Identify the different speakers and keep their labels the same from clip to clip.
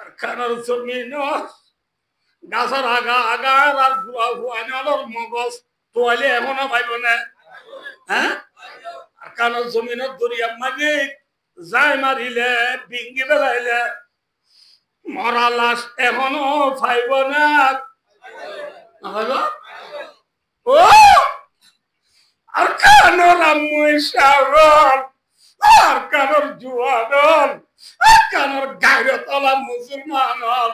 Speaker 1: আর কানার জমিন গাছের আগা আগা আর বুড়া হুয়ানোর মগজ তোয়ালে এখনো পাইব না হ্যাঁ আর কানার জমিনের দরিয়া মাঝে যাই মারিলে বিঙ্গি বেলাইলে মরা লাশ এখনো পাইব না ও আর কানোর আম্মুই সাগর আর কানোর জুয়ানর আর কানোর গায়ে তলা মুসলমানর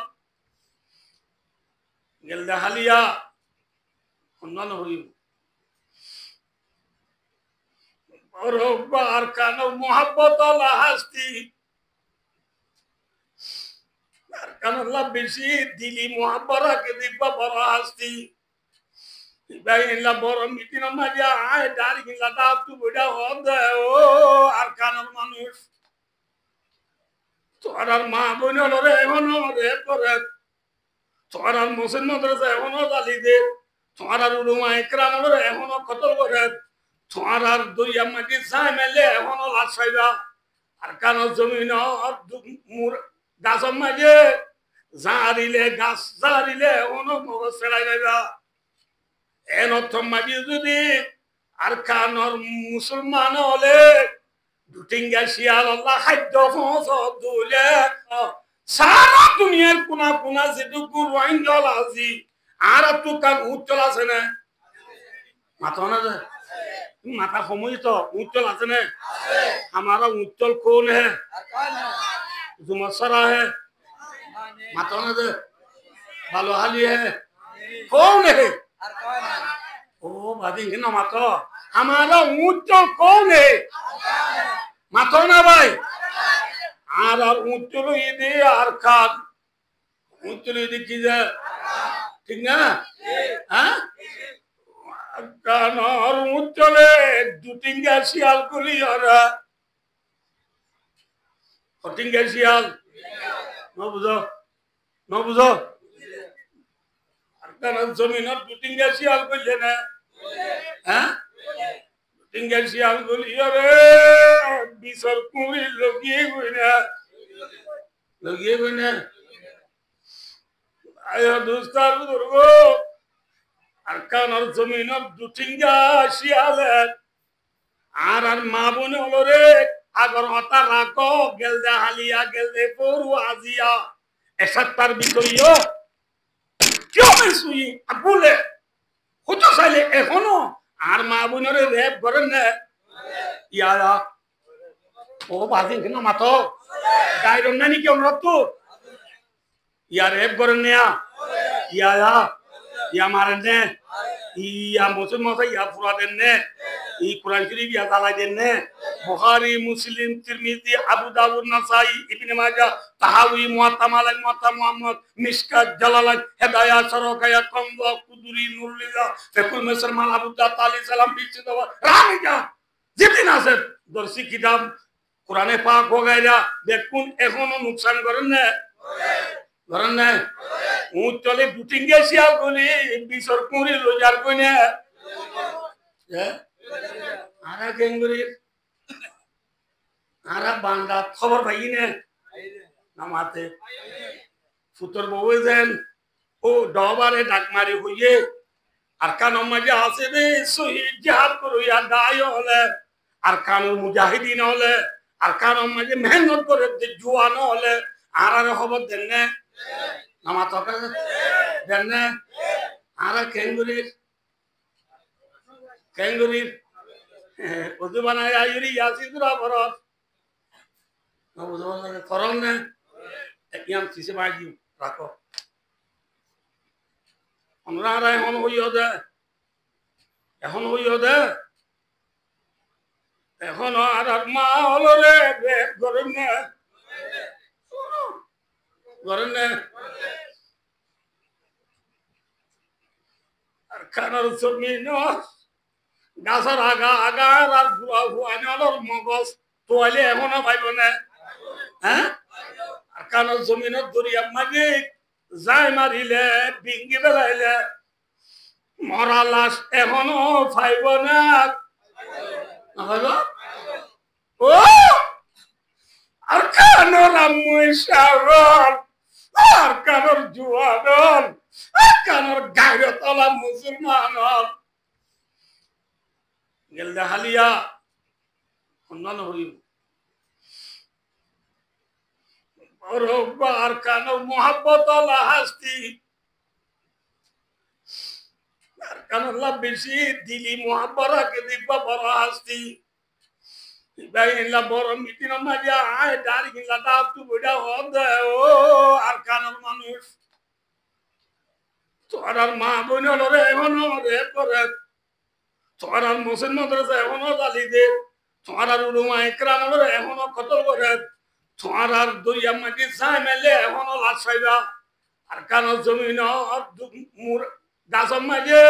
Speaker 1: গেলদে হালিয়া অন্যান্য হইব আর কানোর মোহাব্বত আলা হাস্তি আর কানোর লাভ বেশি দিলি মোহাব্বরাকে দিব্বা বড় হাস্তি বড় মিটিং মাঝে আয় ডারি কিনলা তু বুড়া হদে ও আর কানোর মানুষ তোর আর মা বোন রে এখনো রে করে তোর আর মুসলমান এখনো জালি দে তোর আর উলুমা ইকরাম রে এখনো কতল করে তোর আর দরিয়া মাঝে যাই মেলে এখনো লাশ পাইবা আর কানোর জমিন গাছের মাঝে জারিলে গাছ জারিলে এখনো মগজ ফেলাই যাইবা এন অর্থ মাঝে যদি আর কানোর মুসলমান হলে দুটিঙ্গা শিয়াল আল্লাহ খাদ্য দুলে সারা দুনিয়ার কোনা কোনা যেটুকু রোহিঙ্গল আছে আর তো কান উজ্জ্বল আছে না মাথা না মাথা সময় তো উজ্জ্বল আছে না हमारा उज्जवल कौन है जुमसरा है माता ना दे बालोहाली है कौन है ओ बादी ना माता हमारा उज्जवल कौन है माता ना भाई আর উজ্জ্বল ঈদে আর খান উজ্জ্বল ঈদে কি যে ঠিক না হ্যাঁ কানর উজ্জ্বলে দুটিঙ্গা শিয়াল গুলি ওরা কটিঙ্গা শিয়াল ন বুঝো আর কানর জমিনের দুটিঙ্গা শিয়াল করলে না হ্যাঁ দুটিঙ্গা শিয়াল গুলি ওরে বিশর কুড়ি লগিয়ে গই না আয় দুস্তার দুর্গ আর কানোর জমিনের দুটিঙ্গা শিয়ালে আর আর মা বোন হলো রে আগর হতা রাখো গেলদে হালিয়া গেলদে পড়ু আজিয়া এসাত্তার ভিতরিও কেউ শুই বলে হতো চাইলে এখনো আর মা বোনের রেপ করেন না ইয়া ও বাদিন কেন মাতো গাইরন নানি কেউ রতো ইয়া রেপ করেন না ইয়া ইয়া মারেন না ইয়া মুসলমান ইয়া পুরা দেন না ই কুরআন শরীফ ইয়া জালাই দেন না বুখারী মুসলিম তিরমিজি আবু দাউদ নাসাই ইবনে মাজাহ তাহাউই মুয়াত্তা মালিক মুয়াত্তা মুহাম্মদ মিশকাত জালালাত হেদায়াত সরকায়া কমবা কুদুরি নুরলিজা ফিকুল মুসলমান আবু দাউদ আলাইহিস সালাম বিচে দাও রামিজা জিবরিন আছে দর্শি কিতাব কোরআনে পাক হোগাইরা দেখুন এখনো নুকসান করেন না করেন না উচ্চলে দুটিঙ্গে শিয়াল বলি বিশর কুড়ি লোজার কইনে আরা গেঙ্গুরি আরা বান্দা খবর পাই না নামাতে ফুতর বউ যেন ও ডবারে ডাক মারি হইয়ে আর কানো মাঝে আছে রে শহীদ জিহাদ করিয়া দায় হলে আর কানো মুজাহিদিন হলে আর কানো মাঝে মেহনত করে জোয়ান হলে আর আর খবর দেন না নামাত দেন না আরা কেঙ্গুরির ওদু বানায় আইরি ইয়াসিদুরা বরফ না বুঝো না করন না ইয়াম সিসে বাজি রাখো আমরা আর এখন হইও দে এখন আর মা হলো রে গরম না আর কানার জমিন গাছের আগা আগা আর বুড়া হুয়ানোর মগজ তোয়ালে এখনো পাইব না হ্যাঁ আর কানার জমিনের দরিয়া মাঝে যাই মারিলে বিঙ্গি বেলাইলে মরা লাশ এখনো পাইব না ও আর কানোর আম্মুই সাগর আর কানোর জুয়ানর কানোর গায়তলা মুসলমানর গেলদা হালিয়া অন্যান্য হইব আর কানোর মোহাব্বত হাস্তি আর কানোর বেশি দিলি মোহাব্বরাকে দেখবা বড় হাস্তি বড় মিটিং মাঝে আয় ডারি কিনলা দাও তু বইটা হদে ও আর কানোর মানুষ তোর আর মা বোন রে এখনো রে করে তোর আর মুসলমান মাদ্রাসা এখনো দালি দে তোর আর উলুমা ইকরাম রে এখনো কতল করে তোর আর দরিয়া মাটি চাই মেলে এখনো লাশ পাইবা আর কানোর জমিন গাছের মাঝে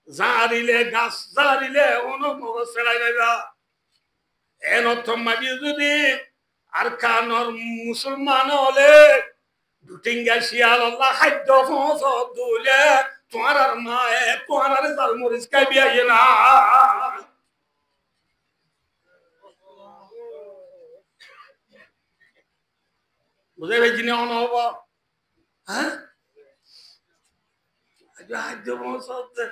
Speaker 1: জারিলে গাছ জারিলে এখনো মগজ ছেড়াই যাইবা এন অর্থ মাঝে যদি আর কানোর মুসলমান হলে দুটিঙ্গা শিয়াল আল্লাহ খাদ্য পৌঁছত দুলে তোমার আর মায়ে তোমার আর জাল মরিচ খাই বিয়াইয়ে না বুঝে পেয়েছি না হব হ্যাঁ খাদ্য পৌঁছত দে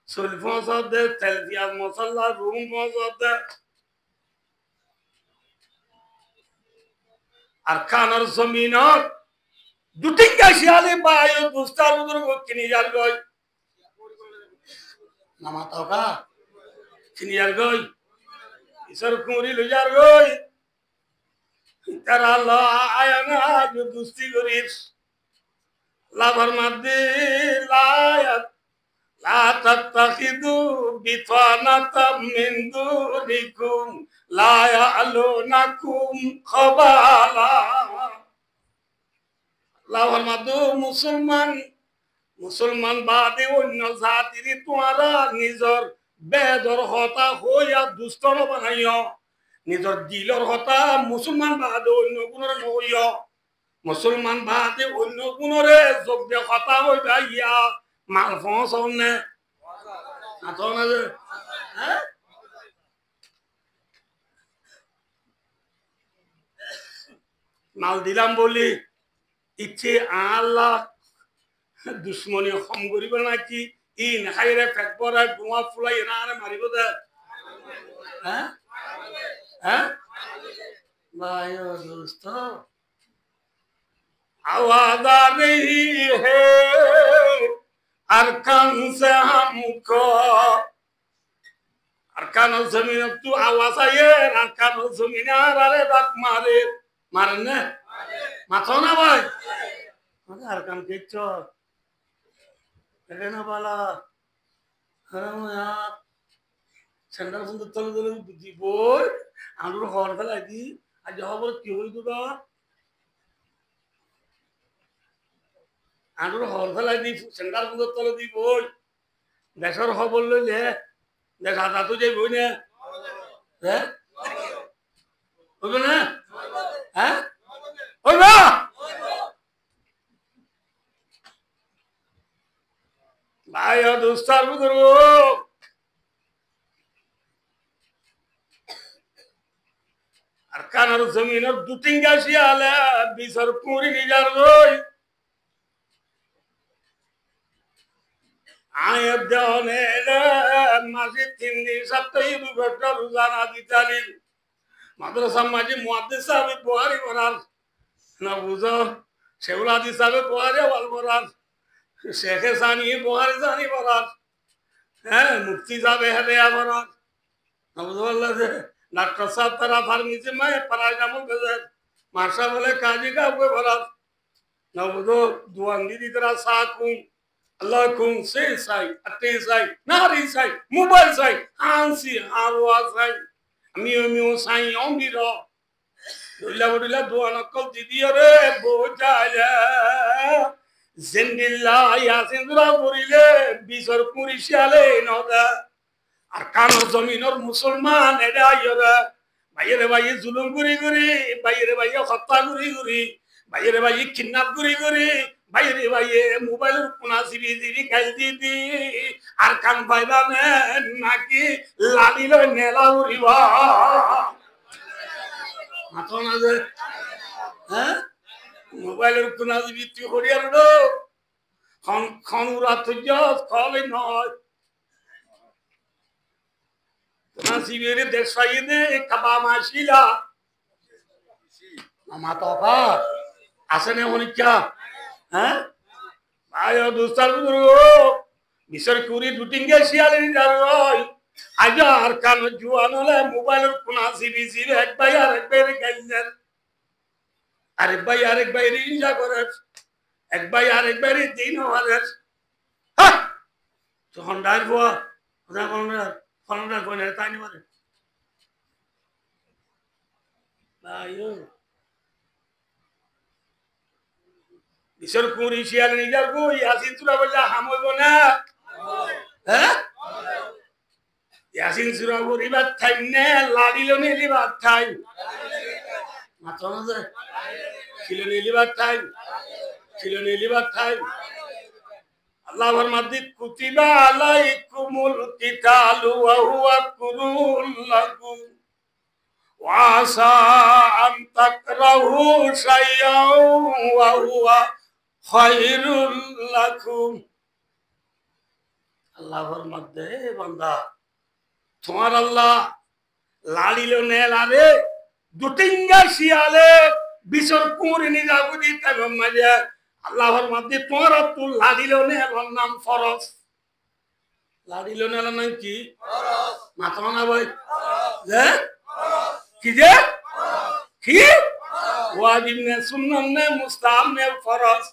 Speaker 1: চুল পৌঁছত দে তেল পিঁয়াজ মশলা রুম পৌঁছত দে আর কানোর জমিনত দুটিঙ্গা শিয়ালে বায়ু দুস্তার বুজুর্গ কিনি যার গই নামা তাওকা কিনি যার গই ঈশ্বর কুমরি লইয়ার গই তারা আয়না দুস্তি করিস লাভার মাদ্দে লায়াত লা তাত্তাখিদু বিতানাতাম মিন দুনিকুম লা ইয়ালুনাকুম খাবালা লাভার মাদু মুসলমান বাদে অন্য জাতির তোমারা নিজর বেদর হতা হইয়া দুস্তর বানাইও নিজর দিলর হতা মুসলমান বাদে অন্য গুণর নহইও মুসলমান বাদে অন্য গুণরে যোগ্য হতা হইবা ইয়া মাল ফস হনে না যে হ্যাঁ মাল দিলাম বলি ইচ্ছে আল্লাহ দুশ্মনী কম করিব নাকি ই নাখাইরে পেট ভরায় বোমা ফুলাই না আরে মারিব দে হ্যাঁ হ্যাঁ ভাই দোস্ত आवाज आ रही है अरकान से हमको अरकान जमीन तू आवाज आए अरकान जमीन अरे बात मारे मारने माथो ना भाई अरकान के चो ना बाला हम यार सेंटर सुंदर तल तल बुद्धि बोल आलू हॉर फैला दी आज हॉर क्यों ही दूगा आलू हॉर फैला दी सेंटर सुंदर तल दी बोल देशर खबर लइले देश आधा तो जे बोई ने हैं होबे ना हैं होबे भाई और दोस्तार बुजुर्गो अरकान जमीन दुटिंगा शियाले बिसर पूरी निजार गई आयत देने माजी 3 दिन सप्ताह दुबेटा रोजाना दिताली माद्रासा माजी मुअद्दिस साहब बुहारी बरार ना बुझो शेवलादी साहब बुहारी वाल बरार शेख सानी बुहारी सानी बरार हैं मुफ्ती साहब हरिया बरार ना बुझो अल्लाह से डॉक्टर साहब तरह फार्मेसी में पराजामुल गजर माशा बोले काजी का कोई बरार ना बुझो दुआंगी दी तरह साकूं Allah kung say ate say nari say mobile say ansi arwa say miu say ombiro dula duana kol didiore bojale zendilla yasindra purile bisor purishale noda arkanor zaminor musulman eda yora bayre bayi zulum guri bayre bayi khatta guri bayre bayi kidnap guri বাইরে বাইরে mobile কোনা CB দিবি কাল দিদি আর কান পাইবা নাকি লালিল নেলা উড়িবা মাথো না যে হ্যাঁ মোবাইলের কোনা বিত্তি হরিয়ার নো খানুরা তো জাস খালে নয় কোনা সিবেরে দেশাইনে কাবা মাশিলা আমা তোকা আসেনে হনিকা হ্যাঁ আয় দোস্তার বুজুর্গ বিসর কুরি দুটিঙ্গে শিয়ালে নিজারই আজার কান জুয়ান হলে মোবাইলের কোনা সিবি সিবি একবার আরেকবার গাইলেন আরেক ভাই আরেক ভাই ইনজা করে এক ভাই আরেক ভাই দিন হওয়ার তখন ডাইর হওয়া ওটা ফলনটা করে তাই নি পারে বিশ্বর কুড়ি শিয়াল নিজার গো ইয়াসিন সুরা বললা হামইব না হ্যাঁ ইয়াসিন সুরা বলিবার টাইম নে লাড়িল নে লিবার টাইম মাত্র না যে ছিল নে লিবার টাইম ছিল নে লিবার টাইম আল্লাহ ফরমাতে কুতিবা আলাইকুমুল কিতালু ওয়া হুয়া কুরুল লাকুম ওয়া আসা আন তাকরাহু শাইআন ওয়া হুয়া খায়রুল লাকুম আল্লাহ ফরমাতে বান্দা তোমার আল্লাহ লাড়িল নে লারে দুটিঙ্গা শিয়ালে বিশর কুঁড়ি নিজাগুদি তাগম মাঝে আল্লাহর মধ্যে তোমার তো লাড়িল নে এর নাম ফরজ লাড়িল নে এর নাম কি ফরজ মাথা না ভাই হ্যাঁ কি যে কি ওয়াজিব নে সুন্নাত নে মুস্তাহাব নে ফরজ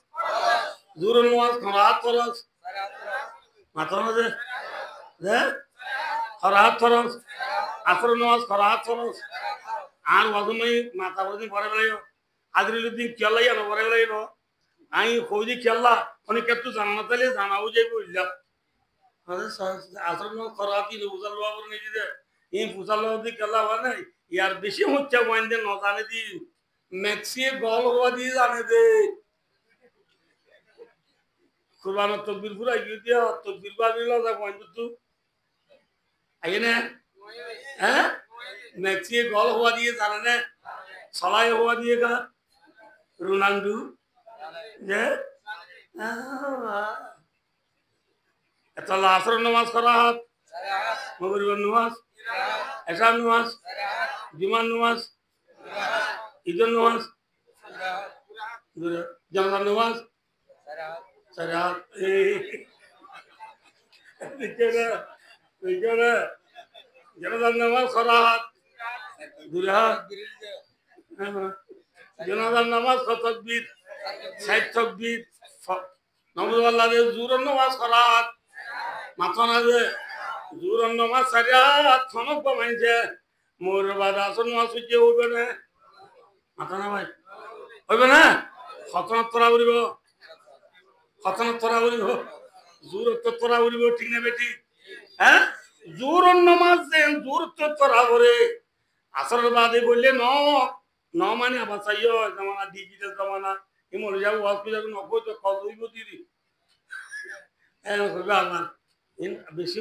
Speaker 1: জোহর নামাজ করাত ফরজ মাথা না যে হ্যাঁ করাত ফরজ আসর নামাজ করাত ফরজ আর ওয়াজমাই মাথা বদি পরে বেলাইও আজরিলুদ্দিন কেলাই আর পরে বেলাইও আই কইদি কেল্লা অনেক একটু জানা তাইলে জানাও যাই বললা আরে আসর নামাজ করাতি উজাল বাবর নেই দে এই ফুসাল দি কেল্লা মানে ইয়ার বেশি হচ্ছে ওয়াইন্দে ন জানে দি ম্যাক্সি গল হওয়া দি জানে দে কুরবানের তকবীর পুরা গিয়ে দিয়া তকবীর বাজিলা যা ওয়াইন্দে তু আইনে হ্যাঁ मैक्सी गोल हुआ दिए जाने ने सलाह हुआ दिए का रोनाल्डो जे तो लासर नमाज करा हाथ मगरिब नमाज ऐसा नमाज जुमान नमाज ईदर नमाज जमदान नमाज सरात निकले जमदान नमाज करा हाथ দুলহা জনাজার নামাজ তকবীর সাইদ তকবীর নমাজ আল্লাহর জোহর নামাজ করাত মাথা না যে জোহর নামাজ সারিয়া থনক কমাইছে মোর বাদ আসর নামাজ হইছে হইবে না মাথা না ভাই হইবে না খতনত তোরা বলিব খতনত তোরা বলিব জোহর তো তোরা বলিব ঠিক না বেটি হ্যাঁ জোহর নামাজ দেন জোহর তো তোরা বলে আসর বাদে বললে ন মানে আবার চাইও জামানা ডিজিটাল জামানা ইমল যাবো হসপিটাল নকো তো কজইব দিদি কইবা আমার বেশি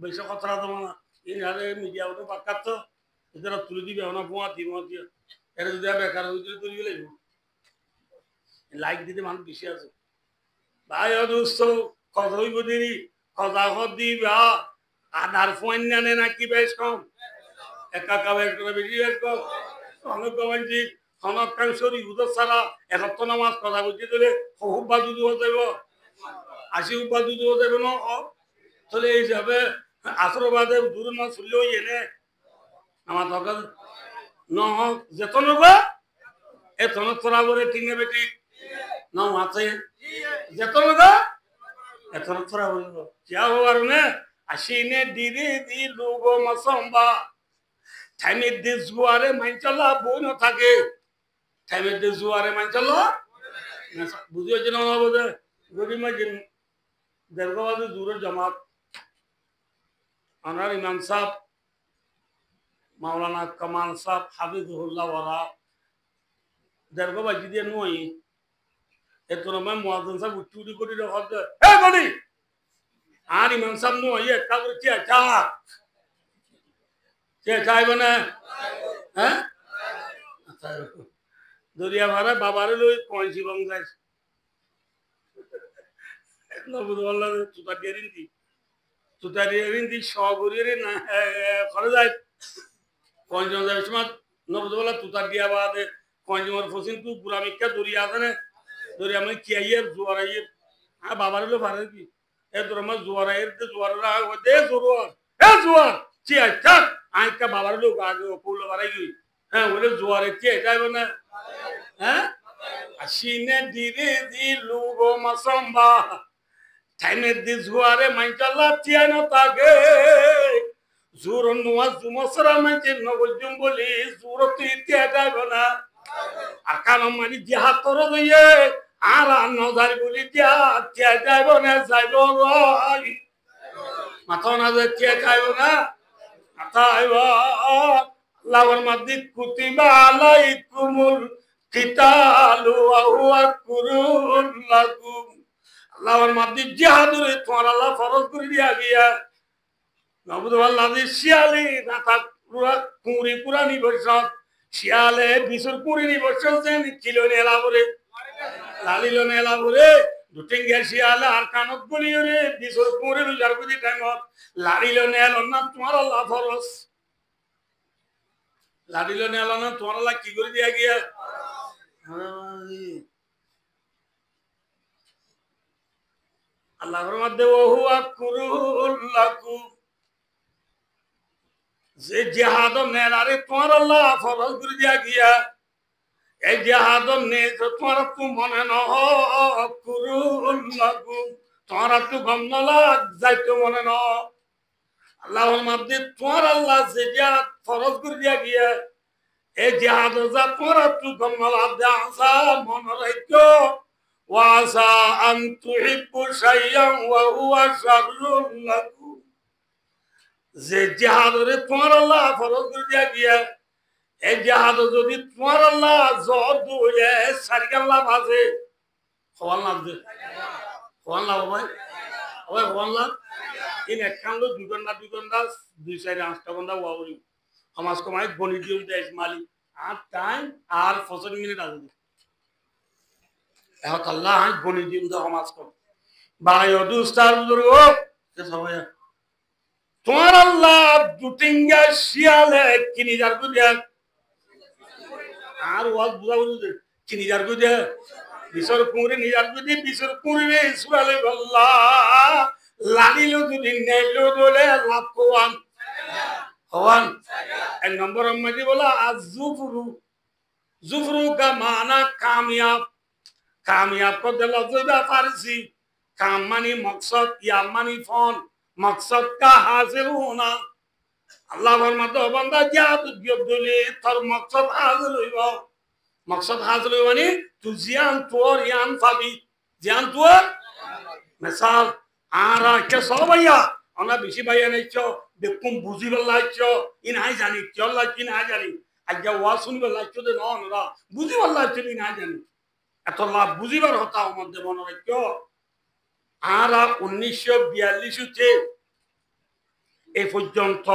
Speaker 1: বেশি খতরা জামানা ইন আরে মিডিয়া তো পাক্কা তো এরা তুলে দিবে না বোয়া দিব দিয়া এরা যদি বেকার হইতে তুলি লাগবে লাইক দিতে মানুষ বেশি আছে ভাই দোস্ত কজইব দিদি কজা হদ দিবা আধার ফোন নেনে নাকি বেশ কম একা কাবে একটা বেশি কম অনেক কমাইছি অনেক কাংশরি উদর সারা এত নামাজ কথা বলছি তাহলে খুব বাদু হয়ে যাব 80 বাদু হয়ে যাবে না তাহলে এই হিসাবে আসর বাদে দূর না শুনলেও এনে আমার দরকার ন যেতন বা এতন তোরা বলে টিনে বেটি না আছে যেতন গা এতন তোরা বলব क्या हुआ रे আশিনে দিদি দি লোগো মসম্বা টাইমের দেশ জুয়ারে মাইনচালা বই না থাকে টাইমের দেশ জুয়ারে মাইনচালা বুঝিও যে না বোঝে গরিমা যে দরগাবাদে দূরের জামাত আনার ইমাম সাহেব মাওলানা কামাল সাহেব হাফিজুল্লাহ ওয়ালা দরগাবাজি দিয়ে নই এত নামে মুয়াজ্জিন সাহেব উঠি করে রাখা দে এ গনি আর ইমাম সাহেব নই একটা করে চা চাইবে না হ্যাঁ দরিয়া ভাড়া বাবারে লই কইছি বং যাই নবুদুল্লাহ তুতা দিরিন্দি সগরিরে না করে যায় কয়জন যাবে সময় নবুদুল্লাহ তুতা দিয়া বাদে কয়জনের ফসিন তু পুরামিকা দরিয়া আছে না দরিয়া মানে কি আইয়ের জোয়ার আইয়ের হ্যাঁ বাবারে লো ভাড়া কি এ তোর আমার জোয়ার আইয়ের জোয়ার দে জোয়ার জোয়ার চি আই থাক আইকা বাবারে লোক আগে পড়লো বাড়াই গই হ্যাঁ বলে জোয়ারে কি যাইব না হ্যাঁ আসিনে দিরে দি লুগো মাসম্বা টাইমের দি জোয়ারে মাইকালা তিয়ানো তাগে জোর নোয়া জুমসরা মাইতে নগজুম বলি জোর তুই তিয়া যাইব না আর কারণ মানে জিহাদ তোর দইয়ে আর নজার বলি তিয়া তিয়া যাইব না যাইব মাথা না যে তিয়া যাইব না আতাইব লাওয়ার মাদি কুতিবা আলাইকুমুল কিতালু ওয়া হুয়া কুরুল লাকুম লাওয়ার মাদি জিহাদুরে তোমার আল্লাহ ফরজ করে দিয়া গিয়া নবুদুল্লাহ দি শিয়ালি না থাক পুরা কুঁড়ি পুরানি বৈশাখ শিয়ালে বিশুর কুঁড়ি বৈশাখ যে কিলো নেলা বলে লালিল নেলা বলে দুটিঙ্গা শিয়ালে আর কানত বলি রে বিশুর কুঁড়ি লুজার বুঝি টাইমত লালিল নেল না তোমার আল্লাহ ফরজ লালিল নেল না তোমার আল্লাহ কি করে দিয়া গিয়া আল্লাহর মধ্যে ওহুয়া কুরুল লাকুম যে জিহাদ নেলারে তোমার আল্লাহ ফরজ করে দিয়া গিয়া এই জিহাদ নে তোমার তু মনে ন কুরুল লাকুম তোমার তু গম নলাগ যাইতো মনে ন আল্লাহর মধ্যে তোমার আল্লাহ যে জিহাদ ফরজ করে দিয়া গিয়া এই জিহাদ যা তোমার তু গম নলাগ আসা মনে রাখো ওয়াসা আন তুহিব্বু শাইয়ান ওয়া হুয়া শাররুল লাকুম যে জিহাদরে তোমার আল্লাহ ফরজ করে দিয়া গিয়া এই জিহাদ যদি তোমার আল্লাহ জোর দুয়ে সারিকাল্লাহ বাজে হওয়াল না দে হওয়াল না ভাই ওই হওয়াল না ইন একখান দুই ঘন্টা 2-4-5 ঘন্টা ওয়াবলি সমাজ কমাই বনি দিও দেশ মালিক আর টাইম আর 50 মিনিট আছে এখন আল্লাহ বনি দিও সমাজ কম বাড়াই দুস্তার বুজুর্গ কে সবাই তোমার আল্লাহ দুটিঙ্গা শিয়ালে কিনি যার গুজে আর ওয়াজ বুঝা বুঝে কিনি যার গুজে বিশর কুঁড়ি নিজার গুজে বিশর কুঁড়ি রে সুয়ালে আল্লাহ লালিলো যদি নেলো বলে লাভ কোয়ান হওয়ান এক নম্বর মাঝে বলা আজুফরু জুফরু কা মানা কামিয়াব কামিয়াব को दिल जुदा फारसी काम मानी मकसद या मानी फौन मकसद का हासिल होना अल्लाह फरमाता बंदा जात गबदले तर मकसद हासिल होइबो मकसद हासिल होइबनी तू जियान तोर यान फाबी जियान तोर मिसाल आरा के सबैया अना बेसी भाइया नाइछो देखुम बुझिबल लाइछो इन हाइ जानि चल्ला किन हाइ जानि आज्ञा वा सुनिबल लाइछो दे नरा बुझिबल लाइछो इन हाइ जानि এত লাভ বুঝিবার হতা মধ্যে মনে রাখো আর 1942 হচ্ছে এই পর্যন্ত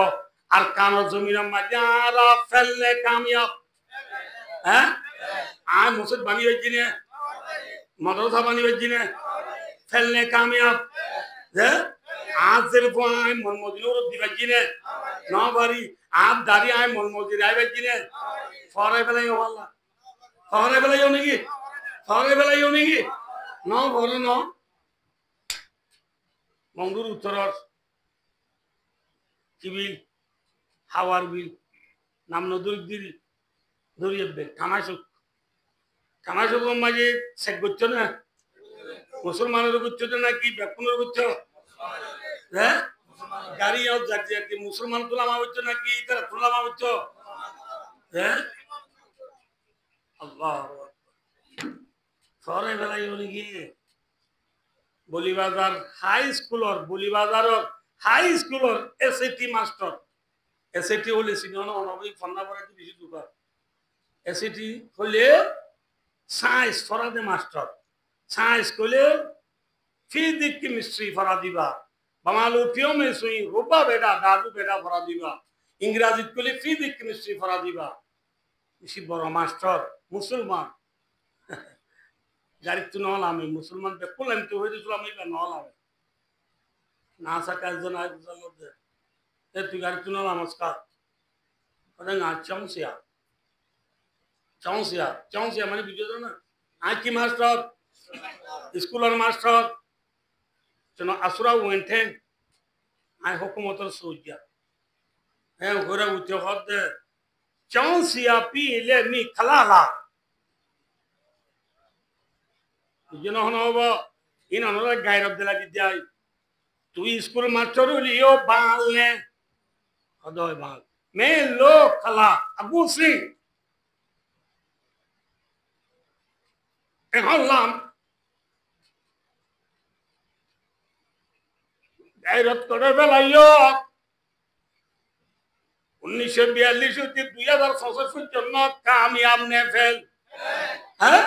Speaker 1: আর কানো জমিনের মাঝে আর ফেললে কামিয়াব হ্যাঁ আর মসজিদ বানিয়ে হয়েছি না মাদ্রাসা বানিয়ে হয়েছি না ফেললে কামিয়াব হ্যাঁ আজ যেরকম আয় মন মজুর দিবাইছি না না বাড়ি আর দাঁড়িয়ে আয় মন মজুর আইবাইছি না ফরে ফেলাই আল্লাহ ফরে ফেলাই নাকি ফরে ফেলাই নাকি ন ভরে ন মঙ্গুর উত্তরর কি বিল হাওয়ার বিল নাম নদুর দিল দরিয়ে কামাইশুক মাঝে শেখ করছো না মুসলমানের করছো না কি বেকুনের করছো হ্যাঁ গাড়ি যাচ্ছি মুসলমান তোলামা হচ্ছে নাকি তারা তোলামা হচ্ছে হ্যাঁ আল্লাহ ফরে বেলাই নাকি বলিবাজার হাই স্কুলৰ বলিবাজাৰৰ হাই স্কুলৰ এসএটি মাস্টার এসএটি হলে সিনিয়র অনবই ফন্না পড়াতে বেশি দুঃখ এসএটি হলে সায়েন্স ফরাদে মাস্টার সায়েন্স কইলে ফিজিক কেমিস্ট্রি ফরা দিবা বামালু পিও মে সুই রোবা বেটা দাদু বেটা ফরা দিবা ইংরেজি কইলে ফিজিক কেমিস্ট্রি ফরা দিবা বেশি বড় মাস্টার মুসলমান গাড়ি তো নহলাম মুসলমান দেখলাম তো হয়েছিলাম নহলাম না সাকা একজন আরেকজন মধ্যে তুই গাড়ি তো নহলাম আজকাল না চাউসিয়া চাউসিয়া চাউসিয়া মানে বুঝছো না আই কি মাস্টার স্কুলের মাস্টার যেন আসুরা ওয়েন্টেন আই হুকুমতর সৌজিয়া হ্যাঁ ঘুরে উঠে হতে চাউসিয়া পিলে মি খালালা যেন হব ইন অনরা গায়রব দিলা দিদাই তুই স্কুল মাস্টার হলিও বাল নে হদয় বাল মে লো খালা আবু সিং হলাম গায়রত করে বেলাইও 1942 হতে 2066 পর্যন্ত কামিয়াব নে ফেল হ্যাঁ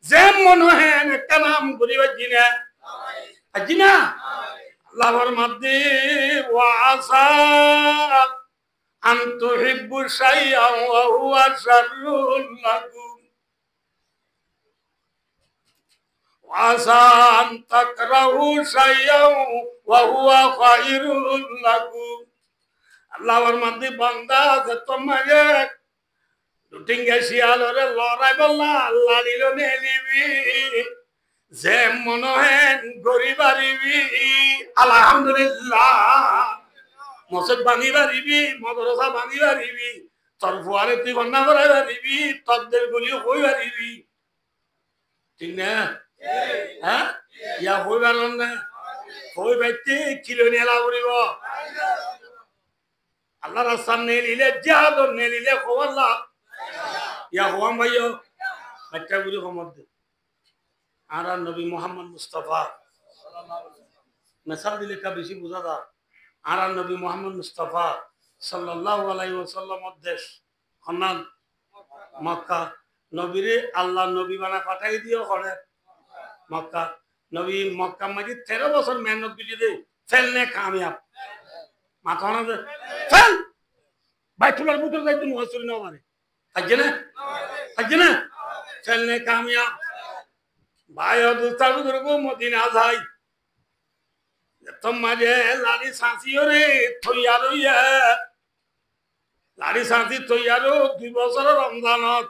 Speaker 1: যে মনে হয় একটা নাম করিবা জিনা আজিনা আল্লাহর মধ্যে ওয়াসা আন তুহিব্বু শাইআন ওয়া হুয়া শাররুল লাকুম ওয়াসা আন তাকরাহু শাইআন ওয়া হুয়া খায়রুল লাকুম আল্লাহর মধ্যে বান্দা যে তোমাকে লুটিঙ্গা শিয়ালরে লড়াই বললা আল্লাহ দিল নেলিবি যে মনে হেন গরিব আরিবি আলহামদুলিল্লাহ মসজিদ ভাঙি পারিবি মদরসা ভাঙি পারিবি তোর ফুয়ারে তুই বন্যা করাই পারিবি তদের গুলিও হই পারিবি ঠিক না হ্যাঁ ইয়া হই পারন না হই পাইতে কিলো নেলা করিব আল্লাহ রাস্তার নেলিলে জাহাদ নেলিলে খবরলা ইয়া হওয়াম ভাইও একটা বুঝি খবর দে আর নবী মোহাম্মদ মুস্তাফা মিসাল দিলে কা বেশি বোঝা দা আর নবী মোহাম্মদ মুস্তাফা সাল্লাল্লাহু আলাইহি ওয়াসাল্লাম দেশ খন্নান মক্কা নবীরে আল্লাহ নবী বানা পাঠাই দিও করে মক্কা নবী মক্কা মাঝে 13 বছর মেহনত করে দে ফেলনে কামিয়াব মাথা না ফেল বাইতুল ভিতর যাইতে মুহাসির না মানে আজনা ফেলনে কামিয়াব ভাই দুস্তার বুজুর্গো মদিনা যাই তোমারে লাড়ি সাঁচিও রে থইয়ার লাড়ি সাঁচি থইয়ারও 2 বছর রমজানত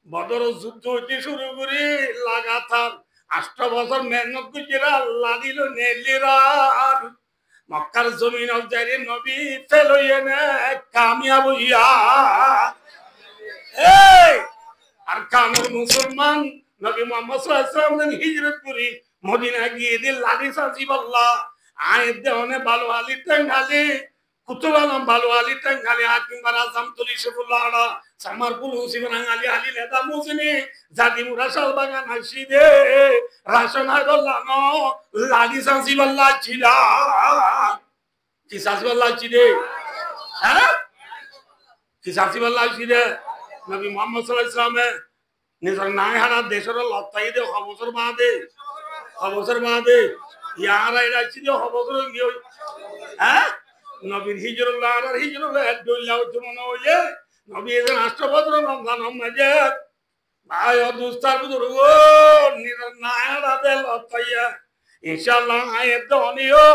Speaker 1: বদর যুদ্ধ হইতে শুরু করি লাগাতার 8 বছর মেহনত করে আল্লাহ দিল নেলিরার মক্কার জমিন যাই নবী ফেল হইয়া নে কামিয়াব হইয়া এই আর কামের মুসলমান নবী মুহাম্মদ সাল্লাল্লাহু আলাইহি ওয়াসাল্লাম হিজরত করি মদিনা গিয়ে দিল লাড়ি সাঁচি বললা আয় দেওনে ভালো আলি টাঙ্গালি কুতুবালাম ভালো আলি টাঙ্গালি হাকিম বারাজাম তুলি শফুল্লাহ আড়া সামারপুল হুসিবান আলি আলি লেদা মুজনি জাদি মুরাশাল বাগান হাসি দে রাশন আইবল্লা নো লাড়ি সাঁচি বললা ছিলা কি সাঁচি বললা ছিদে হ্যাঁ কি সাঁচি বললা ছিদে নবী মুহাম্মদ সাল্লাল্লাহু আলাইহি ওয়াসাল্লাম নিজের নাই হারা দেশের লত্তাই দে খবর বাদে ইয়ারা এরা ছিল খবর গিয়ে হ্যাঁ নবীর হিজরুল্লাহ আর হিজরুল্লাহ দৌলাও মনে হইলে নবী এদের রাষ্ট্রপতি রমজান মাঝে ভাই দুস্তার বুজুর্গ নিজের নাই হারা দে লত্তাইয়া ইনশাআল্লাহ আয়ের দনিও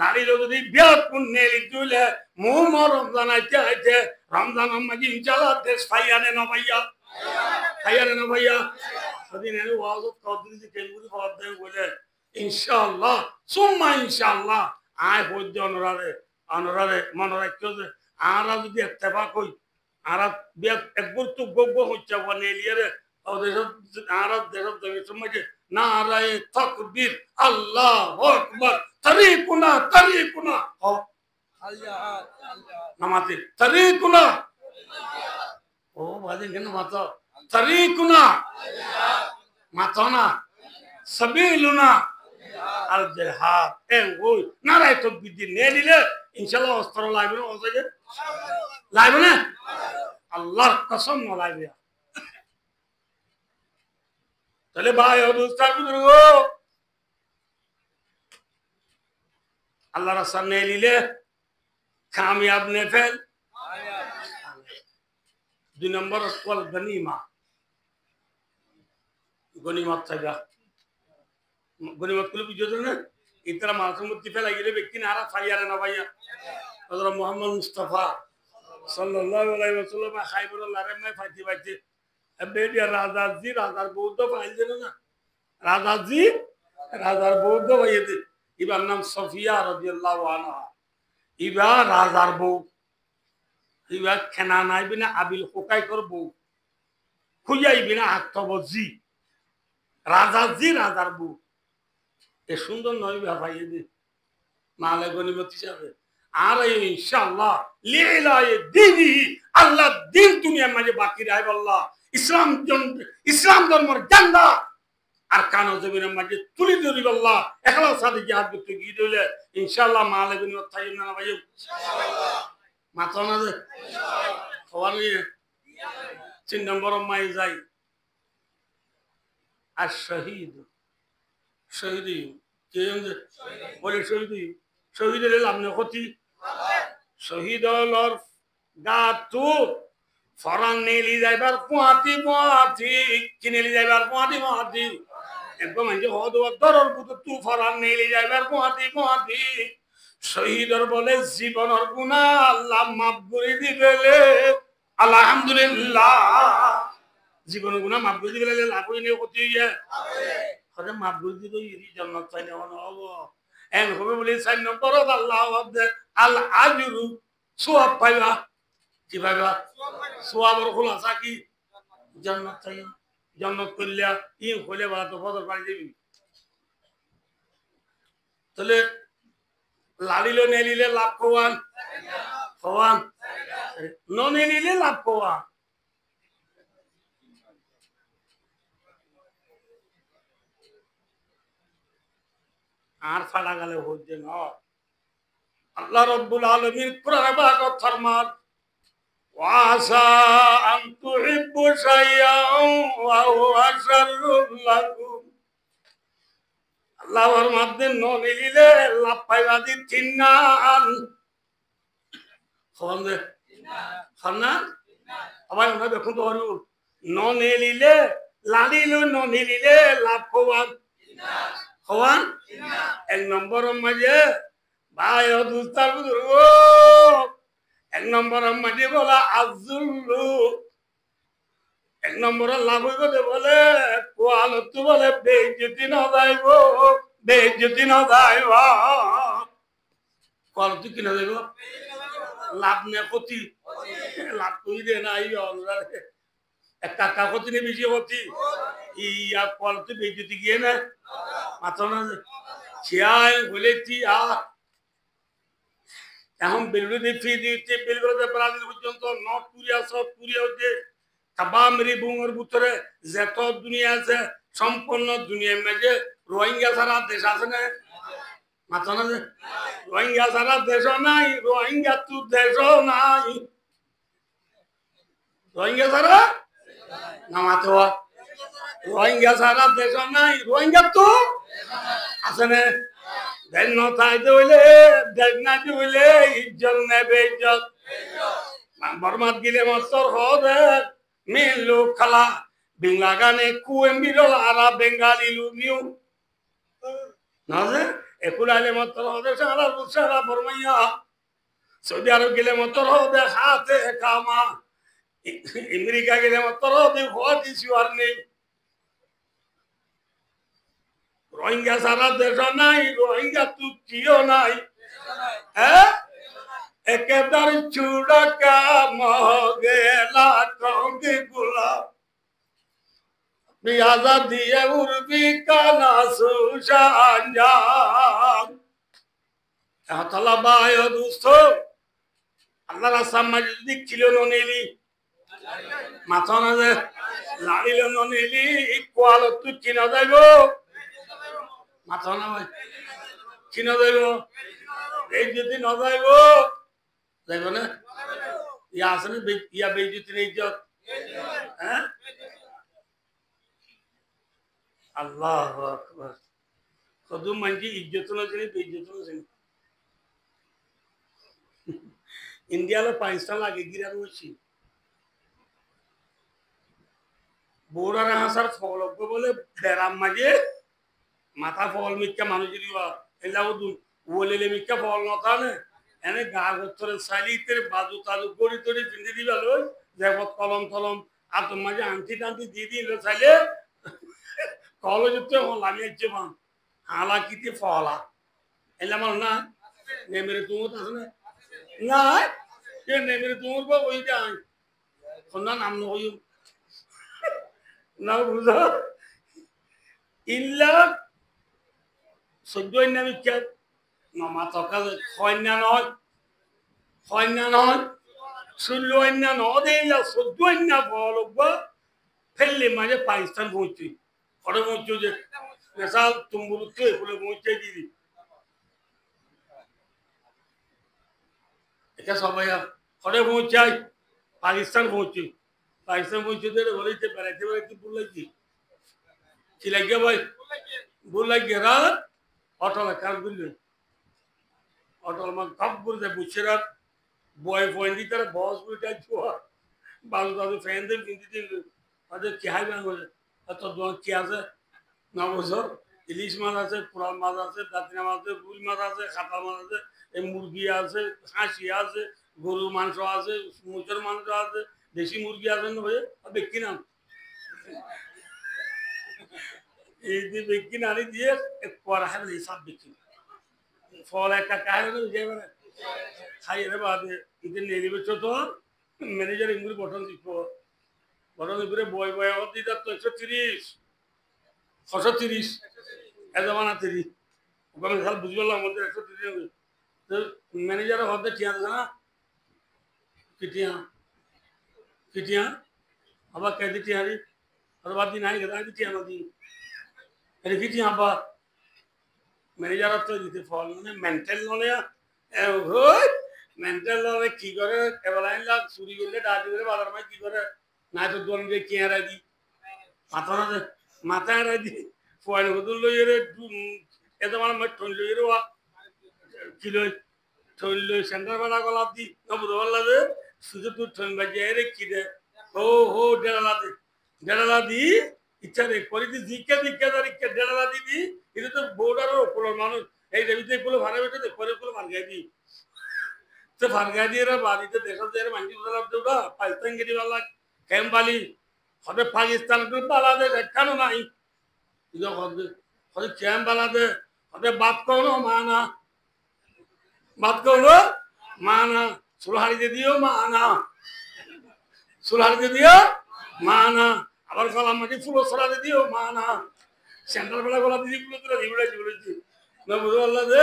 Speaker 1: লাড়িলো যদি বিয়াত পুণ্যে লিখলে মুম রমজান আইতে রমজান মাঝে ইনশাআল্লাহ দেশ ফাইয়ানে না ভাইয়া সেদিন এনে ওয়াজত কদিন যে কেলগুলি খবর দেয় বলে ইনশাআল্লাহ সুম্মা ইনশাআল্লাহ আয় বৈদ্য অনরারে মনে রাখছো যে আরা যদি ইত্তেফাক হই আরা বিয়াত একবার তো গব্য হচ্ছে বনেলিয়ারে আরা দেশত জমি সমাজে নারায়ে তাকবীর আল্লাহু আকবার তারিকুনা হ নামাতে তারিকুনা ও বাজে কেন মাতা তারিকুনা মাতানা সাবিলুনা আল জিহাদ ওই নারাই তো বিধি নিয়ে নিলে ইনশাআল্লাহ অস্ত্র লাগবে না ওজে লাগবে না আল্লাহর কসম না লাগবে তাহলে ভাই অবস্থা বুজুর্গ আল্লাহর রাস্তা নিয়ে নিলে কামিয়াব নে ফেল 2 নম্বর ওয়াল গনিমা গনিমত চাইবা গনিমত গুলো বুঝছো না ইতরা মানুষের মধ্যে ফেলা গেলে ব্যক্তি না আর ফাইয়ারে না ভাইয়া হযরত মুহাম্মদ মুস্তাফা সাল্লাল্লাহু আলাইহি ওয়াসাল্লাম খাইবুল্লাহ রে ফাইতি ফাইতি বেডিয়া রাজাজি রাজার বৌদ্ধ পাইছে না রাজাজি রাজার বৌদ্ধ ভাইয়েতে ইবার নাম সফিয়া রাদিয়াল্লাহু আনহা ইবা রাজার বউ ইবা খেনা নাই বিনা আবিল হোকাই কর বউ খুঁজাই বিনা আত্মবজি রাজাজি রাজার বউ এ সুন্দর নয় ভাইয়েতে মালে গনিমত হিসাবে আর ইনশাআল্লাহ লিলায়ে দীনি আল্লাহ দিন দুনিয়ার মাঝে বাকি রাখবে আল্লাহ ইসলাম ধর্মের জান্ডা আর কানো জমিনের মাঝে তুলি ধরিব আল্লাহ একলা সাথে জিহাদ করতে গিয়ে দিলে ইনশাআল্লাহ মালে গনিমত থাকবে না ভাই ইনশাআল্লাহ মাথা না দে ইনশাআল্লাহ নিয়ে 3 নম্বর মাই যাই আর শহীদ শহীদি কে বলে শহীদি শহীদের লামনে ক্ষতি শহীদ হলর গাতু ফরান নেলি যাইবার পুয়াতি পুয়াতি কিনেলি যাইবার পুয়াতি পুয়াতি একদম মানে হদ দরর বুত তু ফরান নেলি যাইবার পুয়াতি পুয়াতি শহীদর বলে জীবনের গুনাহ আল্লাহ মাফ করে দিবেলে আলহামদুলিল্লাহ জীবনের গুনাহ মাফ করে দিবেলে লাভ হইলে ক্ষতি হইয়া আরে মাফ করে দিবে এই জান্নাত চাই না হবো এন হবে বলে 4 নম্বর আল্লাহ আল আজরু সওয়াব পাইবা কি পাইবা সওয়াবের খোলাসা কি জান্নাত চাই জান্নাত করলে ই হলে বালা তো ফজর পাই দিবি তাহলে লালিলো নেলিলে লাভ কোয়ান কোয়ান ন নেলিলে লাভ কোয়ান আর ফাড়া গেলে হচ্ছে না আল্লাহ রাব্বুল আলামিন কোরআনে পাক ফরমান ওয়াসা আন তুহিব্বু শাইআন ওয়া হুয়া শাররুল লাকুম আল্লাহর মধ্যে নলিলে লাভ পাইবা দি তিননান খন্দে খন্না আবার আমরা দেখুন তো হলো নলিলে লালিলো নলিলে লাভ কোয়ান হওয়ান 1 নম্বর মাঝে ভাই দুস্তার বুজুর্গ 1 নম্বর মাঝে বলা আজুল্লু 1 নম্বর লাভ হইবে বলে কোয়ালত বলে বেইজ্জতি না যাইব বেইজ্জতি না যাইব কোয়ালত কি না যাইব লাভ নে ক্ষতি লাভ কই দে না এই অনুরাগে একটা টাকা ক্ষতি নে বেশি ক্ষতি ইয়া কোয়ালত বেইজ্জতি গিয়ে না মাত্র না ছিয়াই বলেছি এখন বেলুড়ে ফি দিতে বেলুড়ে ব্রাজিল পর্যন্ত নর্থ কোরিয়া সাউথ কোরিয়া হচ্ছে তাবামেরি বুঙের ভিতরে যত দুনিয়া আছে সম্পূর্ণ দুনিয়ার মাঝে রোহিঙ্গা ছাড়া দেশ আছে না মাত্র না রোহিঙ্গা ছাড়া দেশ নাই রোহিঙ্গা তো দেশ নাই রোহিঙ্গা ছাড়া না মাত্র রোহিঙ্গা ছাড়া দেশ নাই রোহিঙ্গা তো আছে না দেন না তাইতে হইলে দেন না হইলে ইজ্জত নেবে ইজ্জত বর্মাত গিলে মস্তর হবে মিলু খালা বিংলা গানে কুয়েম বিরল আরা বেঙ্গালি লুমিউ না যে একুলালে মস্তর হবে সারা সারা বর্মাইয়া সৌদি আরব গেলে মস্তর হবে হাতে কামা আমেরিকা গেলে মস্তর হবে what is your name Rohingya সারা দেশ নাই রোহিঙ্গা তু কিও নাই হ্যাঁ একেবারে চূড়া কাম গেলা টঙ্গি গুলা পিয়াজা দিয়ে উড়বি কানা সুশাঞ্জান এতলা বায় দুস্থ আল্লাহ রাস্তার মাঝে যদি কিলো নেলি মাথা না যে লাড়িল নেলি কোয়ালত তুই কিনা যাইব মাথা না ভাই কিনা যাইব এই যদি না যাইব যাইব না ইয়া আছে না ইয়া বেইজ্জতি নেই ইজ্জত হ্যাঁ আল্লাহু আকবার শুধু মানজি ইজ্জত না জানি বেইজ্জত না জানি ইন্ডিয়ালে 5টা লাগে গিরা রয়েছে বৌরারে হাসার ফল বলে বেড়াম মাঝে মাথা ফল মিথ্যা মানুষ দিবা এলাও দু ওলেলে মিথ্যা ফল নথানে এনে গা গত্তরে সাইলিতে বাজু তাজু গড়ি তড়ি পিন্ধি দিবা লই দেখত কলম তলম আর তোর মাঝে আংটি টাংটি দিয়ে দিল চাইলে কলেজতে লাগিয়েছে মান হালা কিতে ফলা এলাম না নেমেরে তুমত আছে না না কে নেমেরে তুমর বা ওই যাই সন্ধ্যা নাম নই না বুঝা ইল্লা সদ্যই নামি কে মামা তকা খয়না নয় সুল্লয়না নয় ইল্লা সদ্যই না বলবা ফেললে মাঝে পাকিস্তান পৌঁছি খড়ে পৌঁছে যে নেশাল তুমবুলুতে বলে পৌঁছে দিদি এটা সবাই খড়ে পৌঁছাই পাকিস্তান পৌঁছে বলেছে বেড়াইতে বেড়াইতে ভুল লাগছি কি লাগিয়ে ভাই ভুল লাগিয়ে রা অটল কার বুঝলেন অটল মা কাপ করে বুঝছে রাত বয় পয়েন্ট দিতে বস বুঝতে বাজু দাদু ফ্যান দিয়ে কিনতে দিল তাদের কি হাই ব্যাং হয়েছে তোর দোকান কি আছে না বছর ইলিশ মাছ আছে কোরাল মাছ আছে দাঁতিনা মাছ আছে রুই মাছ আছে খাতা মাছ আছে এই মুরগি আছে হাঁসি আছে গরুর মাংস আছে মুচের মাংস আছে দেশি মুরগি আছে না ভাই ব্যক্তি নাম এই যে ব্যক্তি নানি দিয়ে করা হয় সব ব্যক্তি ফল একটা কাহিনী যাবে খাইয়ে রে বাদে ইতে নিয়ে দিবে তো ম্যানেজার ইংগুলি বটন দিব বটন দিবে বয় বয় দিতে তো 130 এজমানা 30 ওখানে খাল বুঝ বললাম মধ্যে 130 তো ম্যানেজার হতে ঠিক আছে না কিটিয়া আবার কে দিতে হারি আর বাদ দিন আই গদা দিতে নদী আরে কিটিয়া আবার ম্যানেজার তো দিতে ফল মানে মেন্টাল নলে ওই মেন্টাল নলে কি করে কেবল আইলা চুরি করলে ডাটি করে বাজার মাই কি করে না তো দোন দিয়ে কি হারাই দি মাথা হারাই দি ফয়েল বদল লই রে এত মানে মই ঠন লই রে কিলো ঠন লই সেন্টার বানা গলাপ দি নবুদ বললা যে শুধু তুই ঠন বাজে রে কি দে হো ডেড়ালা দি ইচ্ছা রে করি দি দিকে ডেড়ালা দি এটা তো বর্ডারের উপর মানুষ এই রেবিতে গুলো ভাড়া বেটে করে গুলো ভাঙাই দি তো ভাঙাই দিয়ে বাড়িতে দেখা যায় মাঞ্জি দেওয়া পাকিস্তান গেরিওয়ালা ক্যাম্পালি হবে পাকিস্তান বালাদে দেখানো নাই হবে ক্যাম্প বালাদে হবে বাদ করো মানা সুলহারিতে দিও মানা আবার কলাম মাটি ফুলো ছড়াতে দিও মানা সেন্টার বেলা গলা দিদি গুলো তোরা বলেছি না বুঝতে পারলা যে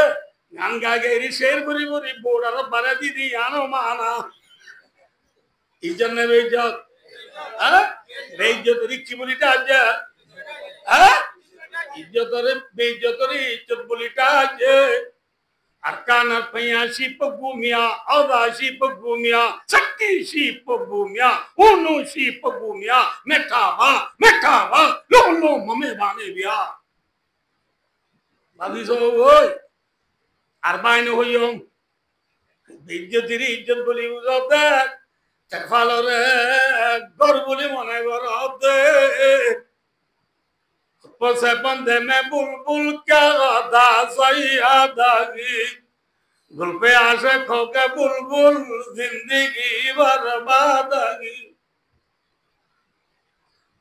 Speaker 1: গান গাগে শের করি বোর্ড আরো বাড়া দিদি আনো মানা ইজ্জত নেবে ইজ্জত বেইজ্জত কি বলিটা আছে ইজ্জত বলিটা আছে আর কানার পাইয়াছি পগুমিয়া আদাসি পগুমিয়া শক্তিশি পগুমিয়া উনুশি পগুমিয়া মেঠাবা লো মমে বানে বিয়া বাদি ওই আর বাইন হইম ইজ্জত বলি উজতে ফালরে গর বলি মনে গর দে পসে বন্ধে মে বুলবুল কে গাদা সইয়া দাগি গুল পে আশে খোকে বুলবুল জিন্দগি বরবাদগি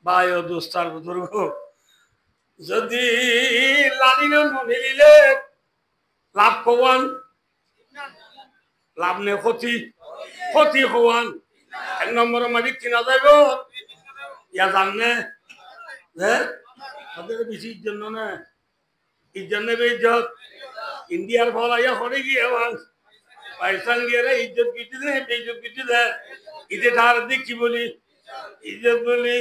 Speaker 1: বায়ো দোস্তার বুজুর্গ যদি লালিনে নলিলে লাভ কোয়ান লাভ নে ক্ষতি হওয়ান এক নম্বর মাঝে কিনা যাইব ইয়া জাননে বেশি ইজ্জত না ইজ্জত নেবে ইজ্জত ইন্ডিয়ার ফল আইয়া হরে গিয়ে পাকিস্তান গিয়ে ইজ্জত কিছু দেয় বেইজ্জত কিছু দেয় ইতে তার দিক কি বলি ইজ্জত বলি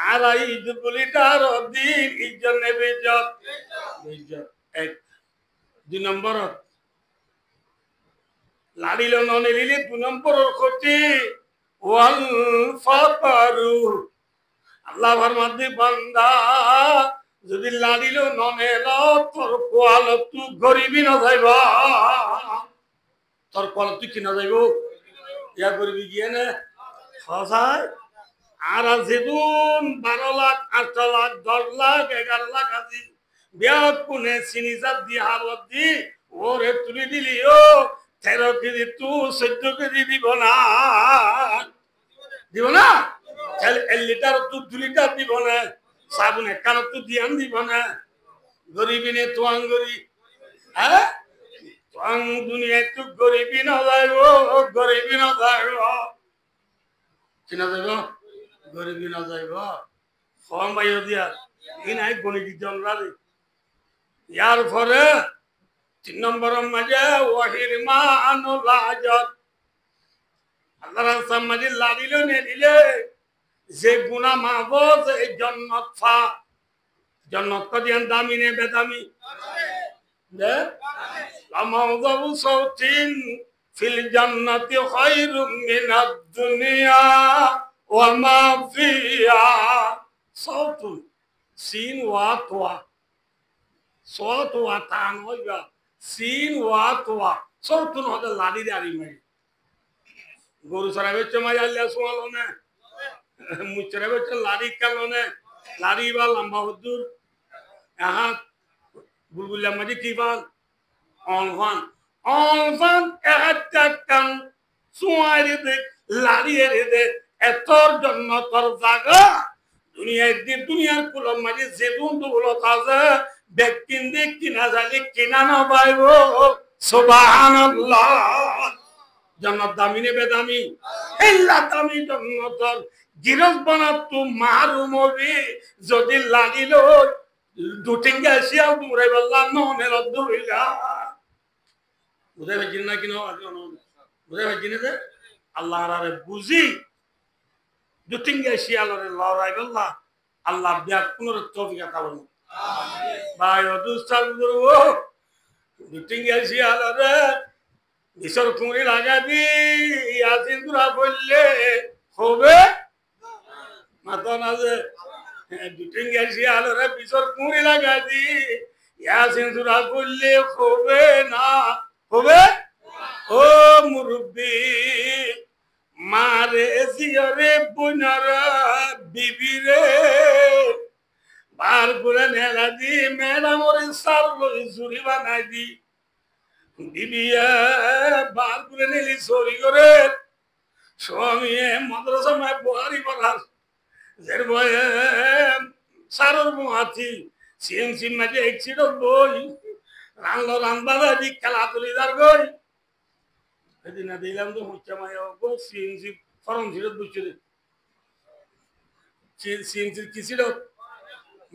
Speaker 1: আর ইজ্জত বলি তার দিন ইজ্জত নেবে ইজ্জত এক 2 নম্বর লাড়িল ননে লিলে 2 নম্বর ক্ষতি ওয়াল ফাকারু আল্লাহ ফরমাতে বান্দা যদি লাড়িল ননে তোর কোয়াল তুই গরিবি না যাইবা তোর কোয়াল তুই কিনা যাইব ইয়া গরিবি গিয়ে না সসাই আর যেদিন 12 লাখ 18 লাখ 10 লাখ 11 লাখ আজি বিয়াত কোনে চিনি চাপ দি হাবত দি ওরে তুলি দিলি ও 13 কেজি তু 14 কেজি দিব না তাহলে 1 লিটার তু 2 লিটার দিব না সাবুন একখান তু দিয়ান দিব না গরিবি নে তোয়াং গরি হ্যাঁ তোয়াং দুনিয়ায় তু গরিবি না যাইব গরিবি না যাইব কিনা যাইব গরিবি না যাইব ফর্ম বাইও দিয়া ই নাই গণিত জনরারে ইয়ার পরে 3 নম্বরের মাঝে ওয়াহির মানুল আজত আল্লাহ রাসূল মাঝে লাড়িলো নে দিলে যে গুনাহ মাফ এই জান্নাত ফা জান্নাত কদিয়ান দামি নে বেদামি দে লামাউযু সাউতিন ফিল জান্নাতি খায়রুম মিনাদ দুনিয়া ওয়া মা ফিহা সাউতুন সিন ওয়া তোয়া সাউত ওয়া তান হইবা সিন ওয়া তোয়া সাউতুন হদে লাড়ি দাড়ি মে গরু সরাবে চমাই আল্লাহ সুবহানাহু না মুচরে বেচে লাড়ি কালনে লাড়ি বা লম্বা হুদুর আহা বুলবুলা মাঝে কি বাল অনফান এহাত্তাকান সুয়ারি দে লাড়ি এরে দে এতর জন্য তোর জায়গা দুনিয়ার কুলম মাঝে যেদুন দৌলত আছে ব্যক্তিন দিক কিনা জালি কিনা না পাইব সুবহানাল্লাহ জান্নাত দামি নে বেদামি এল্লা দামি জান্নাতর গিরজ বানাতু মাহরুম হবি যদি লাগিল দুটিঙ্গা আসিয়া মুরে বললা ননে রদ্দ হইলা বুঝে ভাজিন না কিনো বুঝে ভাজিন যে আল্লাহ রে বুঝি দুটিঙ্গা আসিয়া লরে লড়াই বললা আল্লাহ বিয়া পুনর তৌফিক আতা করুন আমিন ভাই দুস্তার গুরু দুটিঙ্গা আসিয়া লরে বিসর কুঁড়ি লাগাবি ইয়াসিন দুরা বললে হবে মাথা না যে দুটিঙ্গি আসি আলোরে বিসর কুঁড়ি লাগাবি ইয়াসিন দুরা বললে হবে না হবে ও মুরব্বি মারে জিয়রে বুনারা বিবিরে বার করে নেলা দি মেলা মরে সার লই জুরি বানাই দি বিবিয়া বার করে নিলি চুরি করে স্বামী মাদ্রাসা মায় বহারি বলার যের বয়ে সারর মুহাতি সিএমসি মাঝে এক্সিডেন্ট বই রানলো রান্দাদা দি খেলা তুলিদার গই এদিন দিলাম তো হচ্ছে মায় গো সিএমসি ফরম ছিল বুঝছে সিএমসি কি ছিল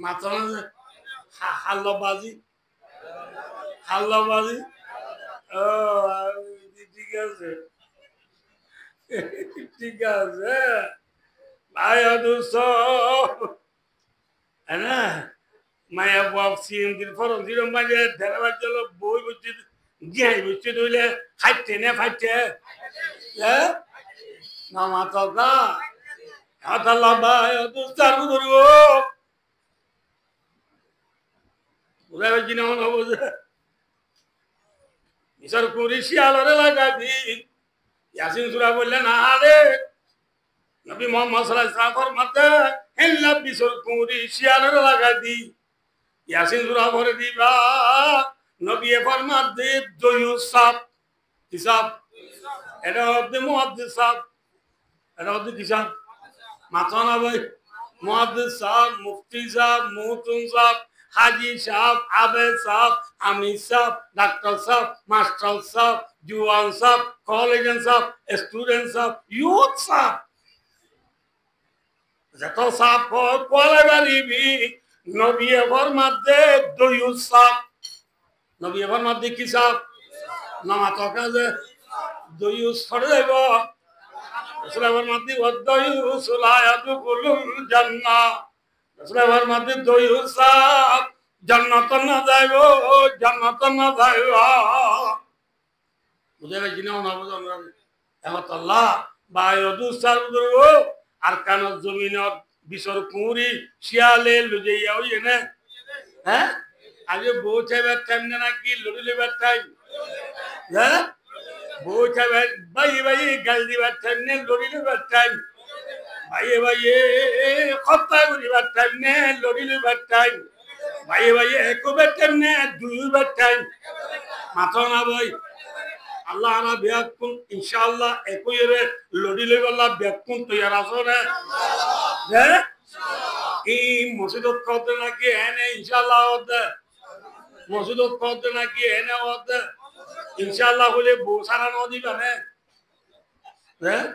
Speaker 1: মাথা হাল্লাবাজি ঠিক আছে ঠিক আছে ভাই দুস না মায়া বাপ সিএমজির ফরম দিল মাঝে ধেরাবার চল বই বুঝছি গিয়াই বুঝছি তুইলে খাইতে না ফাইতে না মাথা গা হাতাল্লা ভাই দুস আর ধরবো বুঝা পাচ্ছি না মনে হবো যে মিশর কুরি শিয়ালরে লাগাবি ইয়াসিন সূরা বললেন আরে নবী মুহাম্মদ সাল্লাল্লাহু আলাইহি ওয়াসাল্লাম ফরমাতে হেল্লা মিশর কুরি শিয়ালরে লাগাবি ইয়াসিন সূরা পড়ে দিবা নবী ফরমাতে দুয়ুসাব হিসাব এটা হচ্ছে মুহাদ্দিস সাহেব এটা হচ্ছে কিসাব মাথা না ভাই মুহাদ্দিস সাহেব মুফতি সাহেব মুহতুম সাহেব हाजी साहब आबेद साहब अमीर साहब डॉक्टर साहब मास्टर साहब जुआन साहब कॉलेजन साहब स्टूडेंट साहब यूथ साहब जतो साहब को क्वालिटी भी नबी फरमाते दो यूथ साहब नबी फरमाते की साहब नामा तो काजे दो यूथ पढ़ देबो रसूल फरमाते वद यूथ ला यदखुलुल जन्नह रसूल फरमाते दो यूथ साहब जन्नत न जाइबो जन्नत न जाइबो বুঝে ভাই জিনাও না বুঝো আমরা এখন আল্লাহ বায়দু সারদুরো আর কান জমিনত বিসর কুঁড়ি শিয়ালে লুজাইয়া ওই এনে হ্যাঁ আগে বউ চাইবার টাইম না কি লড়িলেবার টাইম হ্যাঁ বউ চাইবার ভাই গাল দিবার টাইম না লড়িলেবার টাইম ভাইয়ে ভাইয়ে কথা করিবার টাইম নে লড়িবার টাইম ভাইয়ে ভাইয়ে একবার টাইম নে দুইবার টাইম মাথা না ভাই আল্লাহ আনা বিয়াকুন ইনশাআল্লাহ একইরে লড়িলে গল্লা বিয়াকুন তৈয়ার আছো রে হ্যাঁ এই মসজিদত কত নাকি এনে ইনশাআল্লাহ হতে মসজিদত কত নাকি এনে হতে ইনশাআল্লাহ বলে বউ সারা নদী বানে হ্যাঁ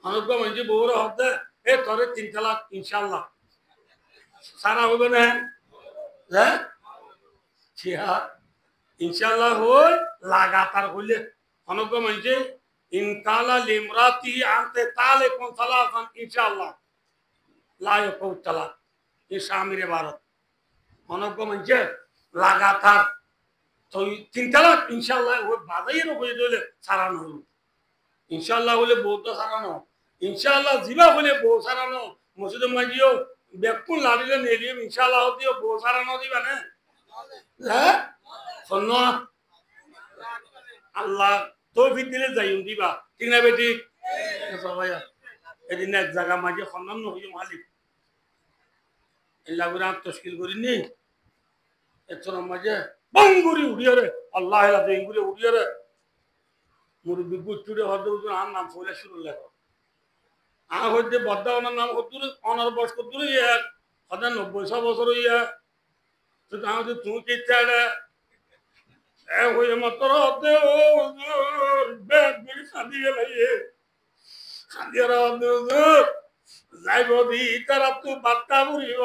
Speaker 1: অনেক মানুষ বউর হতে এ তোরে 3 তালাক ইনশাআল্লাহ সারা হবে না হ্যাঁ ছিয়া ইনশাআল্লাহ হই লাগাতার হইলে অনেক মানুষ ইনকালা লিমরাতি আনতে তালে কোন সালাসান ইনশাআল্লাহ লা ইয়াকুত তালাক এই স্বামীর ইবারত অনেক মানুষ লাগাতার তো 3 তালাক ইনশাআল্লাহ ওই বাজাইয়ের হয়ে দিলে সারানো হলো ইনশাআল্লাহ হলে বউত সারানো ইনশাআল্লাহ জিবা হলে বউ সারানো মসজিদে মাজিও বেকুন লাড়িলে নেলিয়ে ইনশাআল্লাহ দিও বউ সারানো দিবা না হ্যাঁ শোনো আল্লাহ তৌফিক দিলে যাইম দিবা ঠিক না বেটি সবাই এদিন এক জায়গা মাঝে খন্ডন হইল মালিক এলাগুরা তশকিল করিনি এর মাঝে বঙ্গুরি উড়িয়ে রে আল্লাহ বেঙ্গুরি উড়িয়ে রে মুরব্বী গুচ্ছুরে হদ্দ আর নাম ফলে শুরু লেখো আর হচ্ছে বদ্দা ওনার নাম কদ্দুর অনার বয়স কদ্দুর এক 90 বছর হইয়া তো তাহলে তুমি কি চাইলে এ হয়ে মাত্র হতে ও ব্যাগ বিড়ি সাদি গেলে সাদিয়ার যাইব দি তারা তো বার্তা বুড়িব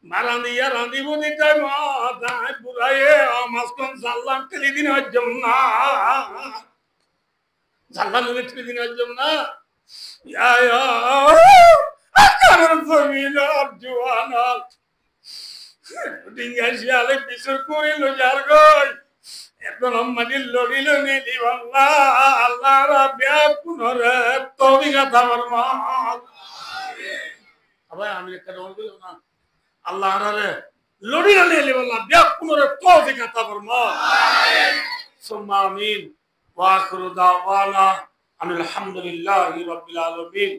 Speaker 1: মারান্দিয়া রান্দিব দি তাই মাথায় বুড়াইয়ে মাঝখান জানলাম টেলিদিন হজ্জম না জানলাম টেলিদিন হজ্জম না আকার জমিন জুয়ান ডিঙ্গা শিয়ালে বিশুর করিল যার গই এখন মানিল লড়িল নেলি আল্লাহ আল্লাহ রাব্বিয়া পুনরে তৌফিক আতা ফরমাও আবার আমি একটা দোয়া করি না আল্লাহ রে লড়িল নেলি আল্লাহ বিয়া পুনরে তৌফিক আতা ফরমাও আমিন সুম্মা আমিন ওয়া আখিরু দাওয়ানা আলহামদুলিল্লাহি রাব্বিল আলামিন